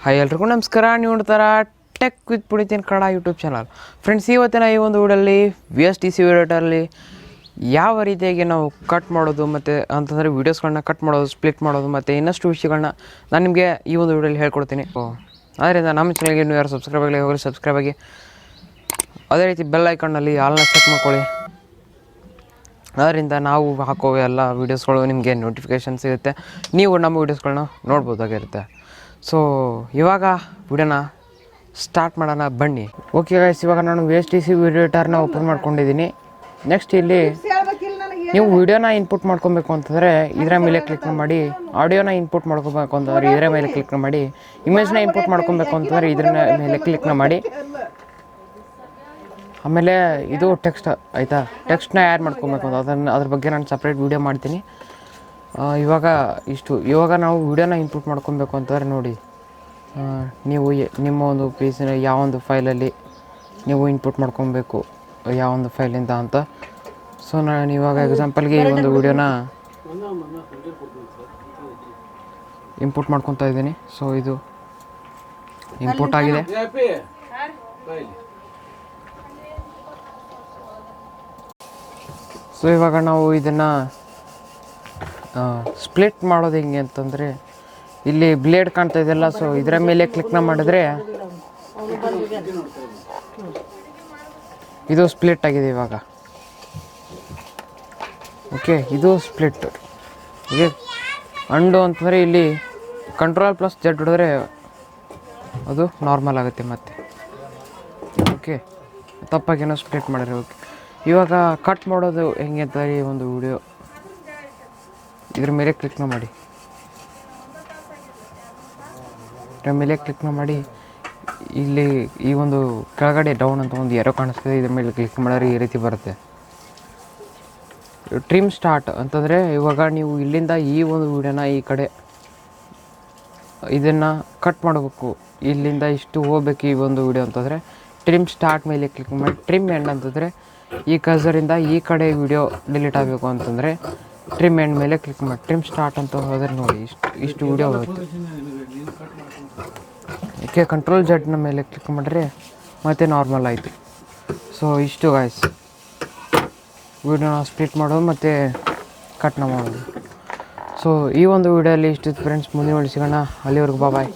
Hi ಎಲ್ರಿಗೂ ನಮಸ್ಕಾರ. ನೀವು ನೋಡ್ತಾರ ಟೆಕ್ ವಿತ್ ಪುಣಿತಿನ್ ಕನ್ನಡ ಯೂಟ್ಯೂಬ್ ಚಾನಲ್. ಫ್ರೆಂಡ್ಸ್, ಇವತ್ತಿನ ಈ ಒಂದು ವಿಡಿಯೋಲ್ಲಿ VSTC ವಿಡಿಯೋಟಲ್ಲಿ ಯಾವ ರೀತಿಯಾಗಿ ನಾವು ಕಟ್ ಮಾಡೋದು ಮತ್ತು ಅಂತಂದರೆ ವೀಡಿಯೋಸ್ಗಳನ್ನ ಕಟ್ ಮಾಡೋದು, ಸ್ಪ್ಲಿಟ್ ಮಾಡೋದು ಮತ್ತು ಇನ್ನಷ್ಟು ವಿಷಯಗಳನ್ನ ನಾನು ನಿಮಗೆ ಈ ಒಂದು ವಿಡಿಯೋಲಿ ಹೇಳ್ಕೊಡ್ತೀನಿ. ಅದರಿಂದ ನಮ್ಮ ಚಾನಲ್ಗೆ ನೀವು ಯಾರು ಸಬ್ಸ್ಕ್ರೈಬ್ ಆಗಲಿ ಹೋಗಲಿ ಸಬ್ಸ್ಕ್ರೈಬ್ ಆಗಿ, ಅದೇ ರೀತಿ ಬೆಲ್ ಐಕಾನ್ನಲ್ಲಿ ಆಲ್ನ ಸೆಟ್ ಮಾಡ್ಕೊಳ್ಳಿ. ಅದರಿಂದ ನಾವು ಹಾಕೋ ಎಲ್ಲ ವೀಡಿಯೋಸ್ಗಳು ನಿಮಗೆ ನೋಟಿಫಿಕೇಷನ್ ಸಿಗುತ್ತೆ, ನೀವು ನಮ್ಮ ವೀಡಿಯೋಸ್ಗಳನ್ನ ನೋಡ್ಬೋದಾಗಿರುತ್ತೆ. ಸೊ ಇವಾಗ ವಿಡಿಯೋನ ಸ್ಟಾರ್ಟ್ ಮಾಡೋಣ ಬನ್ನಿ. ಓಕೆ ಗೈಸ್, ಇವಾಗ ನಾನು VSTC ವಿಡಿಯೋಟರ್ನ ಓಪನ್ ಮಾಡ್ಕೊಂಡಿದ್ದೀನಿ. ನೆಕ್ಸ್ಟ್ ಇಲ್ಲಿ ನೀವು ವಿಡಿಯೋನ ಇನ್ಪುಟ್ ಮಾಡ್ಕೊಬೇಕು ಅಂತಂದರೆ ಇದರ ಮೇಲೆ ಕ್ಲಿಕ್ ಮಾಡಿ, ಆಡಿಯೋನ ಇನ್ಪುಟ್ ಮಾಡ್ಕೊಬೇಕು ಅಂತಂದರೆ ಇದರ ಮೇಲೆ ಕ್ಲಿಕ್ ಮಾಡಿ, ಇಮೇಜ್ನ ಇನ್ಪುಟ್ ಮಾಡ್ಕೊಬೇಕು ಅಂತಂದರೆ ಇದರ ಮೇಲೆ ಕ್ಲಿಕ್ನ ಮಾಡಿ. ಆಮೇಲೆ ಇದು ಟೆಕ್ಸ್ಟ್ ಆಯಿತಾ, ಟೆಕ್ಸ್ಟ್ನ ಆ್ಯಡ್ ಮಾಡ್ಕೊಬೇಕು ಅಂತ ಅದ್ರ ಬಗ್ಗೆ ನಾನು ಸಪ್ರೇಟ್ ವೀಡಿಯೋ ಮಾಡ್ತೀನಿ. ಇವಾಗ ನಾವು ವಿಡಿಯೋನ ಇನ್ಪುಟ್ ಮಾಡ್ಕೊಬೇಕು ಅಂತಂದರೆ ನೋಡಿ, ನೀವು ನಿಮ್ಮ ಒಂದು ಪೀಸಿನ ಯಾವೊಂದು ಫೈಲಲ್ಲಿ ನೀವು ಇನ್ಪುಟ್ ಮಾಡ್ಕೊಬೇಕು, ಯಾವೊಂದು ಫೈಲಿಂದ ಅಂತ. ಸೊ ನಾನು ಇವಾಗ ಎಕ್ಸಾಂಪಲ್ಗೆ ಈ ಒಂದು ವಿಡಿಯೋನ ಇಂಪೋರ್ಟ್ ಮಾಡ್ಕೊತಾ ಇದ್ದೀನಿ. ಸೊ ಇದು ಇಂಪೋರ್ಟ್ ಆಗಿದೆ. ಸೊ ಇವಾಗ ನಾವು ಇದನ್ನು ಸ್ಪ್ಲಿಟ್ ಮಾಡೋದು ಹೆಂಗೆ ಅಂತಂದರೆ, ಇಲ್ಲಿ ಬ್ಲೇಡ್ ಕಾಣ್ತಾ ಇದೆಯಲ್ಲ, ಸೊ ಇದರ ಮೇಲೆ ಕ್ಲಿಕ್ನ ಮಾಡಿದ್ರೆ ಇದು ಸ್ಪ್ಲಿಟ್ ಆಗಿದೆ ಇವಾಗ. ಓಕೆ, ಇದು ಸ್ಪ್ಲಿಟ್. ಓಕೆ, ಅಂಡು ಅಂತಂದರೆ ಇಲ್ಲಿ Ctrl+Z ಹೊಡೆದ್ರೆ ಅದು ನಾರ್ಮಲ್ ಆಗುತ್ತೆ ಮತ್ತೆ. ಓಕೆ, ತಪ್ಪಾಗೇನೋ ಸ್ಪ್ಲಿಟ್ ಮಾಡಿದ್ರೆ. ಓಕೆ, ಇವಾಗ ಕಟ್ ಮಾಡೋದು ಹೆಂಗೆ ಅಂತ ಈ ಒಂದು ವಿಡಿಯೋ ಇದ್ರ ಮೇಲೆ ಕ್ಲಿಕ್ನ ಮಾಡಿ, ಇದರ ಮೇಲೆ ಕ್ಲಿಕ್ನ ಮಾಡಿ, ಇಲ್ಲಿ ಈ ಒಂದು ಕೆಳಗಡೆ ಡೌನ್ ಅಂತ ಒಂದು ಎರೋ ಕಾಣಿಸ್ತದೆ, ಇದ್ರ ಮೇಲೆ ಕ್ಲಿಕ್ ಮಾಡಿದ್ರೆ ಈ ರೀತಿ ಬರುತ್ತೆ. ಟ್ರಿಮ್ ಸ್ಟಾರ್ಟ್ ಅಂತಂದರೆ ಇವಾಗ ನೀವು ಇಲ್ಲಿಂದ ಈ ಒಂದು ವಿಡಿಯೋನ ಈ ಕಡೆ ಇದನ್ನು ಕಟ್ ಮಾಡಬೇಕು, ಇಲ್ಲಿಂದ ಇಷ್ಟು ಹೋಗ್ಬೇಕು ಈ ಒಂದು ವಿಡಿಯೋ ಅಂತಂದರೆ ಟ್ರಿಮ್ ಸ್ಟಾರ್ಟ್ ಮೇಲೆ ಕ್ಲಿಕ್ ಮಾಡಿ. ಟ್ರಿಮ್ ಎಂಡ್ ಅಂತಂದರೆ ಈ ಕರ್ಸರಿಂದ ಈ ಕಡೆ ವಿಡಿಯೋ ಡಿಲೀಟ್ ಆಗಬೇಕು ಅಂತಂದರೆ ಟ್ರಿಮ್ ಎಂಡ್ ಮೇಲೆ ಕ್ಲಿಕ್ ಮಾಡಿ. ಟ್ರಿಮ್ ಸ್ಟಾರ್ಟ್ ಅಂತ ಹೋದರೆ ನೋಡಿ ಇಷ್ಟು ವಿಡಿಯೋ ಹೋಗುತ್ತೆ. ಓಕೆ, Ctrl+Z ಮೇಲೆ ಕ್ಲಿಕ್ ಮಾಡಿದ್ರೆ ಮತ್ತೆ ನಾರ್ಮಲ್ ಆಯಿತು. ಸೊ ಇಷ್ಟು ಗಾಯ್ಸ್, ವಿಡಿಯೋನ ಸ್ಪ್ಲಿಟ್ ಮಾಡೋದು ಮತ್ತು ಕಟ್ನ ಮಾಡೋದು. ಸೊ ಈ ಒಂದು ವಿಡಿಯೋಲಿ ಇಷ್ಟಿತ್ತು ಫ್ರೆಂಡ್ಸ್. ಮುಂದಿನ ಸಿಗೋಣ, ಅಲ್ಲಿವರೆಗೂ ಬಾಯ್.